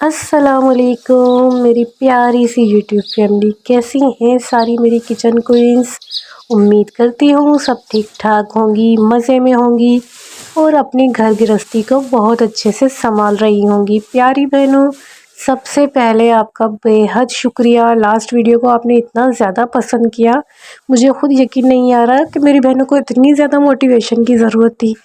अस्सलामुअलैकुम मेरी प्यारी सी यूट्यूब फैमिली, कैसी हैं सारी मेरी किचन क्वींस। उम्मीद करती हूँ सब ठीक ठाक होंगी, मज़े में होंगी और अपनी घर गृहस्थी को बहुत अच्छे से संभाल रही होंगी। प्यारी बहनों, सबसे पहले आपका बेहद शुक्रिया। लास्ट वीडियो को आपने इतना ज़्यादा पसंद किया, मुझे खुद यकीन नहीं आ रहा कि मेरी बहनों को इतनी ज़्यादा मोटिवेशन की ज़रूरत थी।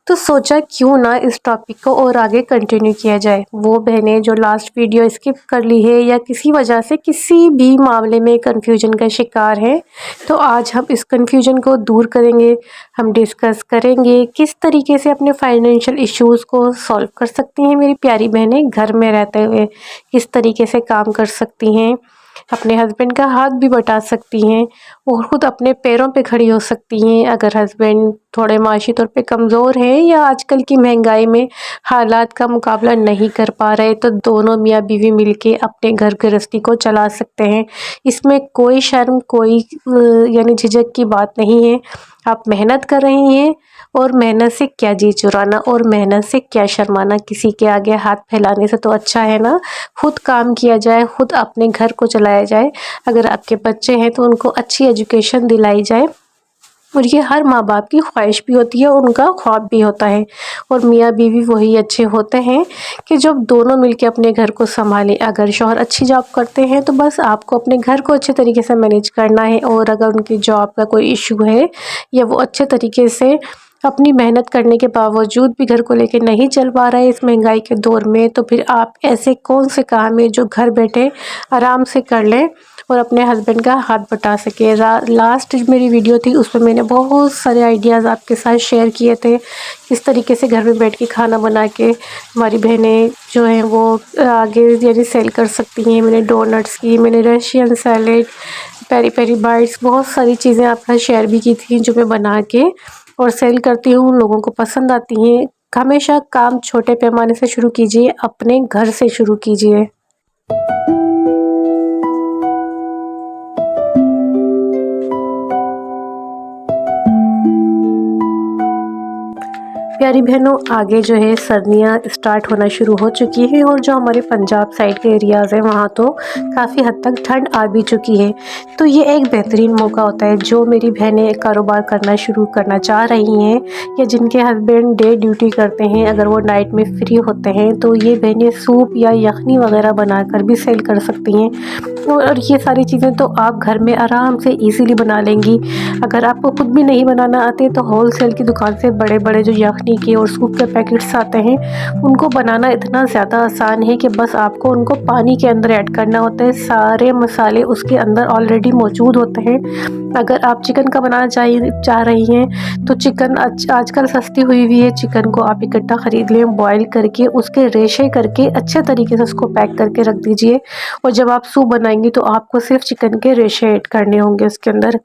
तो सोचा क्यों ना इस टॉपिक को और आगे कंटिन्यू किया जाए। वो बहनें जो लास्ट वीडियो स्किप कर ली है या किसी वजह से किसी भी मामले में कन्फ्यूजन का शिकार है, तो आज हम इस कन्फ्यूजन को दूर करेंगे। हम डिस्कस करेंगे किस तरीके से अपने फाइनेंशियल इश्यूज़ को सॉल्व कर सकती हैं मेरी प्यारी बहनें, घर में रहते हुए किस तरीके से काम कर सकती हैं, अपने हस्बैंड का हाथ भी बटा सकती हैं और ख़ुद अपने पैरों पे खड़ी हो सकती हैं। अगर हस्बैंड थोड़े माशी तौर पे कमज़ोर हैं या आजकल की महंगाई में हालात का मुकाबला नहीं कर पा रहे, तो दोनों मियाँ बीवी मिलके अपने घर गृहस्थी को चला सकते हैं। इसमें कोई शर्म, कोई यानी झिझक की बात नहीं है। आप मेहनत कर रही हैं और मेहनत से क्या जी चुराना और मेहनत से क्या शर्माना। किसी के आगे हाथ फैलाने से तो अच्छा है ना खुद काम किया जाए, खुद अपने घर को चलाया जाए। अगर आपके बच्चे हैं तो उनको अच्छी एजुकेशन दिलाई जाए, और ये हर माँ बाप की ख्वाहिश भी होती है, उनका ख्वाब भी होता है। और मियाँ बीवी वही अच्छे होते हैं कि जब दोनों मिलके अपने घर को संभालें। अगर शौहर अच्छी जॉब करते हैं तो बस आपको अपने घर को अच्छे तरीके से मैनेज करना है, और अगर उनकी जॉब का कोई इशू है या वो अच्छे तरीके से अपनी मेहनत करने के बावजूद भी घर को लेके नहीं चल पा रहा है इस महंगाई के दौर में, तो फिर आप ऐसे कौन से काम है जो घर बैठे आराम से कर लें और अपने हस्बैंड का हाथ बटा सके। लास्ट मेरी वीडियो थी उसमें मैंने बहुत सारे आइडियाज़ आपके साथ शेयर किए थे, किस तरीके से घर में बैठ के खाना बना के हमारी बहनें जो हैं वो आगे यानी सेल कर सकती हैं। मैंने डोनट्स की, मैंने Russian salad, peri peri bites, बहुत सारी चीज़ें आपके साथ शेयर भी की थी जो मैं बना के और सेल करती हूँ, लोगों को पसंद आती हैं। हमेशा काम छोटे पैमाने से शुरू कीजिए, अपने घर से शुरू कीजिए। प्यारी बहनों, आगे जो है सर्दियाँ स्टार्ट होना शुरू हो चुकी हैं, और जो हमारे पंजाब साइड के एरियाज़ हैं वहाँ तो काफ़ी हद तक ठंड आ भी चुकी है। तो ये एक बेहतरीन मौका होता है जो मेरी बहनें कारोबार करना चाह रही हैं, या जिनके हस्बैंड डे ड्यूटी करते हैं, अगर वो नाइट में फ्री होते हैं तो ये बहनें सूप या यखनी वगैरह बनाकर भी सेल कर सकती हैं। और ये सारी चीज़ें तो आप घर में आराम से इजीली बना लेंगी। अगर आपको खुद भी नहीं बनाना आते तो होलसेल की दुकान से बड़े बड़े जो यखनी के और सूप के पैकेट्स आते हैं, उनको बनाना इतना ज़्यादा आसान है कि बस आपको उनको पानी के अंदर ऐड करना होता है। सारे मसाले उसके अंदर ऑलरेडी मौजूद होते हैं। अगर आप चिकन का बनाना चाह रही हैं तो चिकन आजकल सस्ती हुई है, चिकन को आप इकट्ठा ख़रीद लें, बॉईल करके उसके रेशे करके अच्छे तरीके से उसको पैक करके रख दीजिए। और जब आप सूप बनाएंगी तो आपको सिर्फ चिकन के रेशे ऐड करने होंगे उसके अंदर।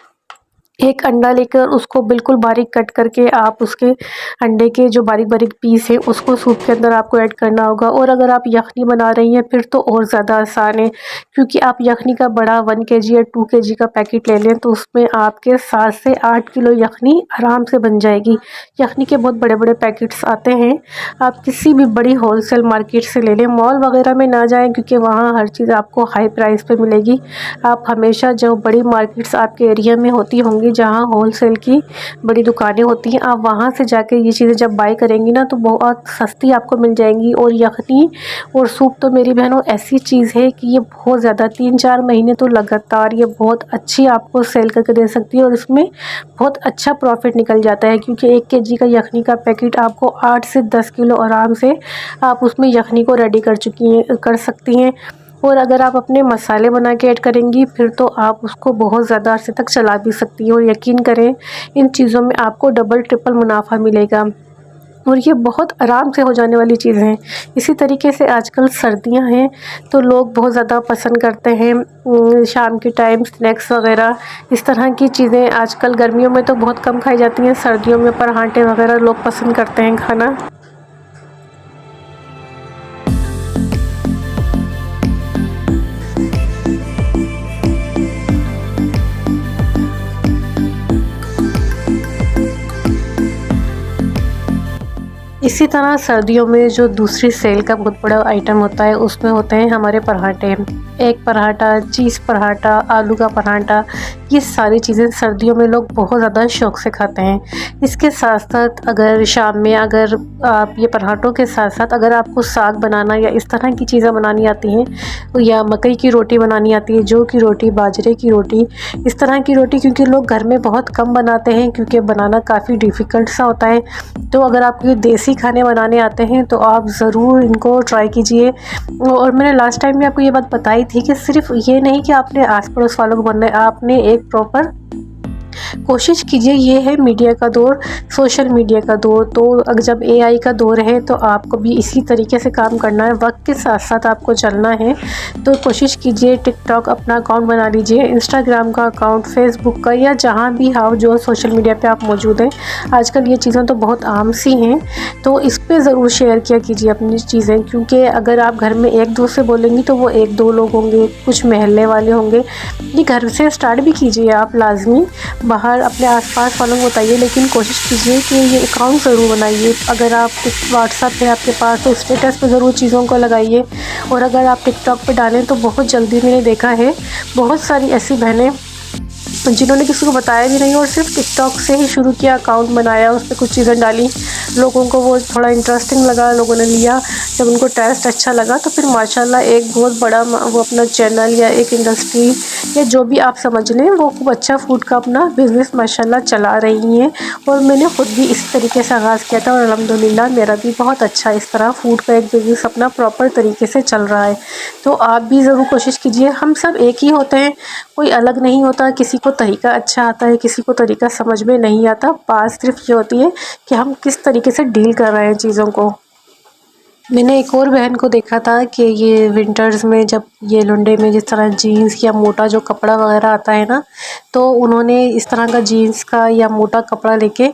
एक अंडा लेकर उसको बिल्कुल बारीक कट करके आप उसके अंडे के जो बारीक बारीक पीस है उसको सूप के अंदर आपको ऐड करना होगा। और अगर आप यखनी बना रही हैं फिर तो और ज़्यादा आसान है, क्योंकि आप यखनी का बड़ा 1 kg या 2 kg का पैकेट ले लें तो उसमें आपके 7 से 8 किलो यखनी आराम से बन जाएगी। यखनी के बहुत बड़े बड़े पैकेट्स आते हैं, आप किसी भी बड़ी होलसेल मार्केट से ले लें, मॉल वगैरह में ना जाएं क्योंकि वहाँ हर चीज़ आपको हाई प्राइस पे मिलेगी। आप हमेशा जो बड़ी मार्केट्स आपके एरिया में होती होंगी, जहाँ होलसेल की बड़ी दुकानें होती हैं, आप वहाँ से जाकर ये चीज़ें जब बाई करेंगी ना तो बहुत सस्ती आपको मिल जाएंगी। और यखनी और सूप तो मेरी बहनों ऐसी चीज़ है कि ये बहुत ज़्यादा 3-4 महीने तो लगातार ये बहुत अच्छी आपको सेल करके दे सकती है, और इसमें बहुत अच्छा प्रॉफिट निकल जाता है, क्योंकि 1 kg का यखनी का पैकेट आपको 8 से 10 किलो आराम से आप उसमें यखनी को रेडी कर सकती हैं। और अगर आप अपने मसाले बना के ऐड करेंगी फिर तो आप उसको बहुत ज़्यादा अरसे तक चला भी सकती हैं, और यकीन करें इन चीज़ों में आपको डबल ट्रिपल मुनाफा मिलेगा, और ये बहुत आराम से हो जाने वाली चीज़ हैं। इसी तरीके से आजकल सर्दियां हैं तो लोग बहुत ज़्यादा पसंद करते हैं शाम के टाइम स्नैक्स वगैरह, इस तरह की चीज़ें आजकल गर्मियों में तो बहुत कम खाई जाती हैं, सर्दियों में पराठे वगैरह लोग पसंद करते हैं खाना। इसी तरह सर्दियों में जो दूसरी सेल का बहुत बड़ा आइटम होता है उसमें होते हैं हमारे पराठे। एग पराठा, चीज़ पराठा, आलू का पराठा, ये सारी चीज़ें सर्दियों में लोग बहुत ज़्यादा शौक़ से खाते हैं। इसके साथ साथ अगर शाम में अगर आप ये पराठों के साथ साथ अगर आपको साग बनाना या इस तरह की चीज़ें बनानी आती हैं या मकई की रोटी बनानी आती है, जौ की रोटी, बाजरे की रोटी, इस तरह की रोटी क्योंकि लोग घर में बहुत कम बनाते हैं क्योंकि बनाना काफ़ी डिफ़िकल्ट सा होता है। तो अगर आपको ये देसी खाने बनाने आते हैं तो आप ज़रूर इनको ट्राई कीजिए। और मैंने लास्ट टाइम भी आपको ये बात बताई थी कि सिर्फ ये नहीं कि आपने आस पड़ोस वालों को बनाना है, आपने एक प्रॉपर कोशिश कीजिए। ये है मीडिया का दौर, सोशल मीडिया का दौर, तो अगर जब एआई का दौर है तो आपको भी इसी तरीके से काम करना है, वक्त के साथ साथ आपको चलना है। तो कोशिश कीजिए टिकटॉक अपना अकाउंट बना लीजिए, इंस्टाग्राम का अकाउंट, फेसबुक का, या जहाँ भी हाउ जो सोशल मीडिया पे आप मौजूद हैं। आजकल ये चीज़ें तो बहुत आम सी हैं, तो इस पर ज़रूर शेयर किया कीजिए अपनी चीज़ें, क्योंकि अगर आप घर में एक दो से बोलेंगी तो वो एक दो लोग होंगे, कुछ मोहल्ले वाले होंगे। ये घर से स्टार्ट भी कीजिए आप लाजमी, बाहर अपने आसपास वालों को बताइए, लेकिन कोशिश कीजिए कि ये अकाउंट ज़रूर बनाइए। अगर आप व्हाट्सएप है आपके पास तो स्टेटस पे ज़रूर चीज़ों को लगाइए, और अगर आप टिकटॉक पे डालें तो बहुत जल्दी मैंने देखा है बहुत सारी ऐसी बहनें जिन्होंने किसी को बताया भी नहीं और सिर्फ टिकटॉक से ही शुरू किया, अकाउंट बनाया, उस पर कुछ चीज़ें डाली, लोगों को वो थोड़ा इंटरेस्टिंग लगा, लोगों ने लिया, जब उनको टेस्ट अच्छा लगा तो फिर माशाल्लाह एक बहुत बड़ा वो अपना चैनल या एक इंडस्ट्री या जो भी आप समझ लें वो खूब अच्छा फूड का अपना बिज़नेस माशाल्लाह चला रही हैं। और मैंने ख़ुद भी इसी तरीके से आगाज़ किया था और अल्हम्दुलिल्लाह मेरा भी बहुत अच्छा इस तरह फ़ूड का एक बिज़नेस अपना प्रॉपर तरीके से चल रहा है। तो आप भी ज़रूर कोशिश कीजिए, हम सब एक ही होते हैं, कोई अलग नहीं होता। किसी को तरीका अच्छा आता है, किसी को तरीका समझ में नहीं आता, बात सिर्फ ये होती है कि हम किस तरीके से डील कर रहे हैं चीज़ों को। मैंने एक और बहन को देखा था कि ये विंटर्स में जब ये लुंडे में जिस तरह जीन्स या मोटा जो कपड़ा वगैरह आता है ना, तो उन्होंने इस तरह का जीन्स का या मोटा कपड़ा लेके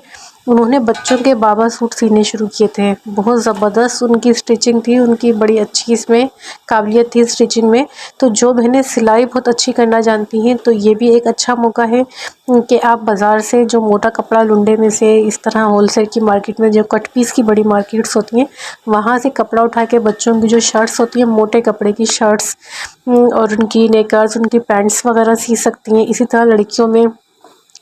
उन्होंने बच्चों के बाबा सूट सीने शुरू किए थे। बहुत ज़बरदस्त उनकी स्टिचिंग थी, उनकी बड़ी अच्छी इसमें काबिलियत थी स्टिचिंग में। तो जो बहनें सिलाई बहुत अच्छी करना जानती हैं तो ये भी एक अच्छा मौका है कि आप बाज़ार से जो मोटा कपड़ा लुंडे में से इस तरह होलसेल की मार्केट में जो कट पीस की बड़ी मार्केट्स होती हैं वहाँ से कपड़ा उठा के बच्चों की जो शर्ट्स होती हैं, मोटे कपड़े की शर्ट्स और उनकी नेकर्स, उनकी पैंट्स वगैरह सी सकती हैं। इसी तरह लड़कियों में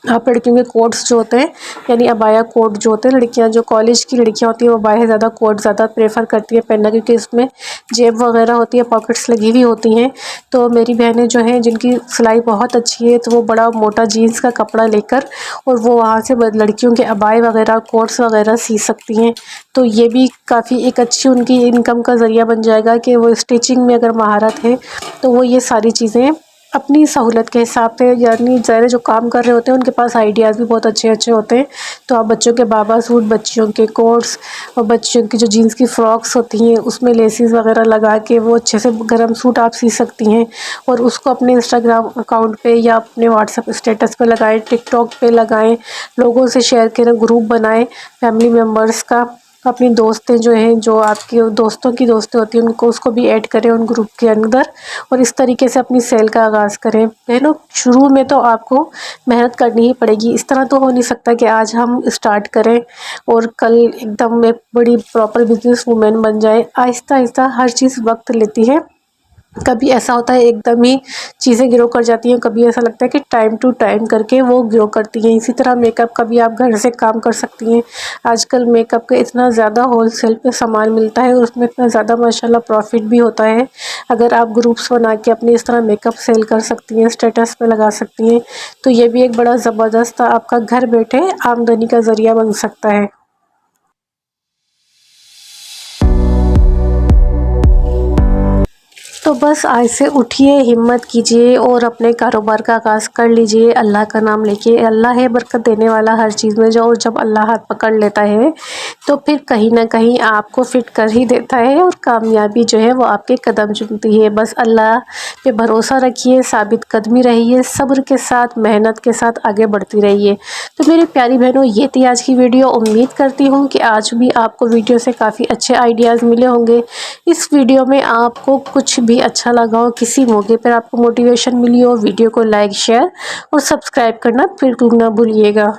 आप लड़कियों के कोट्स जो होते हैं यानी अबाया कोट जो होते हैं, लड़कियां जो कॉलेज की लड़कियां होती हैं वो बाहर ज़्यादा कोट ज़्यादा प्रेफर करती हैं पहनना, क्योंकि इसमें जेब वगैरह होती है, पॉकेट्स लगी हुई होती हैं। तो मेरी बहनें जो हैं जिनकी सिलाई बहुत अच्छी है तो वो बड़ा मोटा जीन्स का कपड़ा लेकर और वो वहाँ से लड़कियों के अबाए वगैरह कोट्स वगैरह सी सकती हैं। तो ये भी काफ़ी एक अच्छी उनकी इनकम का ज़रिया बन जाएगा कि वो स्टिचिंग में अगर महारत है तो वो ये सारी चीज़ें अपनी सहूलत के हिसाब से, यानी ज़ाहिर जो काम कर रहे होते हैं उनके पास आइडियाज़ भी बहुत अच्छे अच्छे होते हैं। तो आप बच्चों के बाबा सूट, बच्चियों के कोट्स और बच्चों की जो जीन्स की फ़्रॉक्स होती हैं उसमें लेसिस वगैरह लगा के वो अच्छे से गर्म सूट आप सी सकती हैं और उसको अपने इंस्टाग्राम अकाउंट पे या अपने व्हाट्सएप स्टेटस पे लगाएं, टिकटॉक पे लगाएं, लोगों से शेयर करें, ग्रुप बनाएं फैमिली मेम्बर्स का। अपनी दोस्तें जो हैं, जो आपकी दोस्तों की दोस्तें होती हैं उनको उसको भी ऐड करें उन ग्रुप के अंदर और इस तरीके से अपनी सेल का आगाज़ करें। बहनों, शुरू में तो आपको मेहनत करनी ही पड़ेगी। इस तरह तो हो नहीं सकता कि आज हम स्टार्ट करें और कल एकदम एक बड़ी प्रॉपर बिजनेस वूमेन बन जाए। आहिस्ता आहिस्ता हर चीज़ वक्त लेती है। कभी ऐसा होता है एकदम ही चीज़ें ग्रो कर जाती हैं, कभी ऐसा लगता है कि टाइम टू टाइम करके वो ग्रो करती हैं। इसी तरह मेकअप का भी आप घर से काम कर सकती हैं। आजकल मेकअप का इतना ज़्यादा होलसेल पे सामान मिलता है और उसमें इतना ज़्यादा माशाल्लाह प्रॉफिट भी होता है। अगर आप ग्रुप्स बना के अपनी इस तरह मेकअप सेल कर सकती हैं, स्टेटस पे लगा सकती हैं, तो ये भी एक बड़ा ज़बरदस्त आपका घर बैठे आमदनी का ज़रिया बन सकता है। तो बस आज से उठिए, हिम्मत कीजिए और अपने कारोबार का आगाज़ कर लीजिए अल्लाह का नाम लेके। अल्लाह है बरकत देने वाला हर चीज़ में, जो और जब अल्लाह हाथ पकड़ लेता है तो फिर कहीं ना कहीं आपको फिट कर ही देता है और कामयाबी जो है वो आपके कदम चूमती है। बस अल्लाह पे भरोसा रखिए, साबित कदमी रहिए, सब्र के साथ, मेहनत के साथ आगे बढ़ती रहिए। तो मेरी प्यारी बहनों, ये थी आज की वीडियो। उम्मीद करती हूँ कि आज भी आपको वीडियो से काफ़ी अच्छे आइडियाज़ मिले होंगे। इस वीडियो में आपको कुछ भी अच्छा लगा हो, किसी मौके पर आपको मोटिवेशन मिली हो, वीडियो को लाइक, शेयर और सब्सक्राइब करना बिल्कुल ना भूलिएगा।